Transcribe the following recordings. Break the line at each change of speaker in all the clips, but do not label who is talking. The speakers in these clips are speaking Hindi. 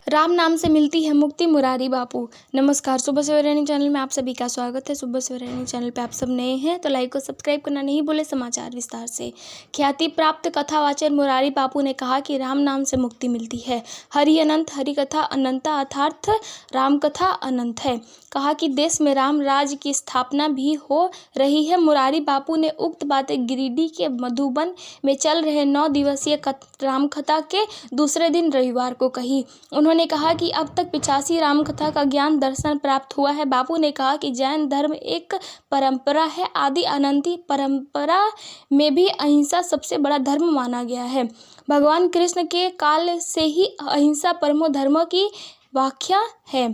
राम नाम से मिलती है मुक्ति मुरारी बापू। नमस्कार, सुबह सवेरे रनिंग चैनल में आप सभी का स्वागत है। सुबह सवेरे रनिंग चैनल पे आप सब नए हैं तो लाइक और सब्सक्राइब करना नहीं भूले। समाचार विस्तार से। ख्याति प्राप्त कथावाचक मुरारी बापू ने कहा कि राम नाम से मुक्ति मिलती है। हरि अनंत, हरि कथा अनंता अर्थात राम कथा अनंत है। कहा कि देश में राम राज्य की स्थापना भी हो रही है। मुरारी बापू ने उक्त बातें गिरिडीह के मधुबन में चल रहे 9 दिवसीय रामकथा के दूसरे दिन रविवार को कही। उन्होंने कहा कि अब तक 85 रामकथा का ज्ञान दर्शन प्राप्त हुआ है। बापू ने कहा कि जैन धर्म एक परंपरा है। आदि अनंती परंपरा में भी अहिंसा सबसे बड़ा धर्म माना गया है। भगवान कृष्ण के काल से ही अहिंसा परमो धर्म की व्याख्या है।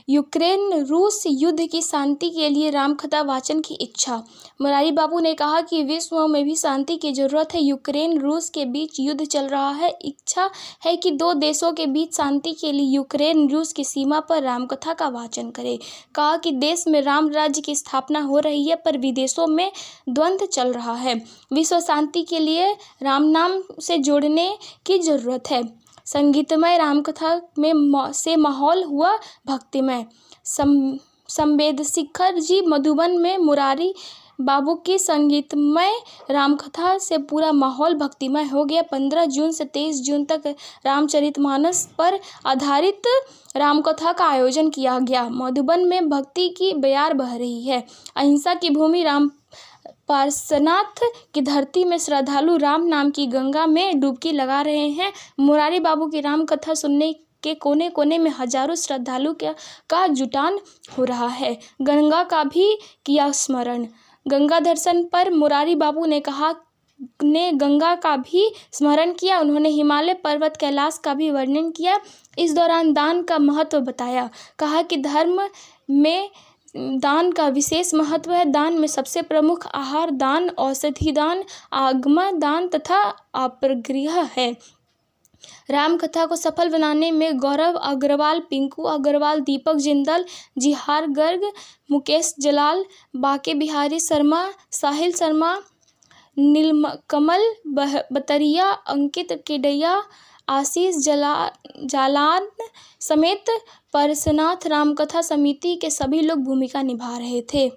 यूक्रेन रूस युद्ध की शांति के लिए रामकथा वाचन की इच्छा। मुरारी बापू ने कहा कि विश्व में भी शांति की जरूरत है। यूक्रेन रूस के बीच युद्ध चल रहा है। इच्छा है कि 2 देशों के बीच शांति के लिए यूक्रेन रूस की सीमा पर रामकथा का वाचन करे। कहा कि देश में राम राज्य की स्थापना हो रही है पर विदेशों में द्वंद्व चल रहा है। विश्व शांति के लिए राम नाम से जोड़ने की जरूरत है। संगीतमय रामकथा में से माहौल हुआ भक्तिमय। संवेदशिखर जी मधुबन में मुरारी बाबू की संगीतमय रामकथा से पूरा माहौल भक्तिमय हो गया। 15 जून से 23 जून तक रामचरितमानस पर आधारित रामकथा का आयोजन किया गया। मधुबन में भक्ति की बयार बह रही है। अहिंसा की भूमि राम पार्श्वनाथ की धरती में श्रद्धालु राम नाम की गंगा में डुबकी लगा रहे हैं। मुरारी बाबू की राम कथा सुनने के कोने कोने में हजारों श्रद्धालु का जुटान हो रहा है। गंगा का भी किया स्मरण। गंगा दर्शन पर मुरारी बाबू ने गंगा का भी स्मरण किया। उन्होंने हिमालय पर्वत कैलाश का भी वर्णन किया। इस दौरान दान का महत्व बताया। कहा कि धर्म में दान का विशेष महत्व है। दान में सबसे प्रमुख आहार दान, औषधि दान, आगम दान तथा अपरिग्रह है। रामकथा को सफल बनाने में गौरव अग्रवाल, पिंकू अग्रवाल, दीपक जिंदल, जिहार गर्ग, मुकेश जलाल, बाके बिहारी शर्मा, साहिल शर्मा, नीलकमल बतरिया, अंकित केडिया, आशीष जालान समेत पार्श्वनाथ रामकथा समिति के सभी लोग भूमिका निभा रहे थे।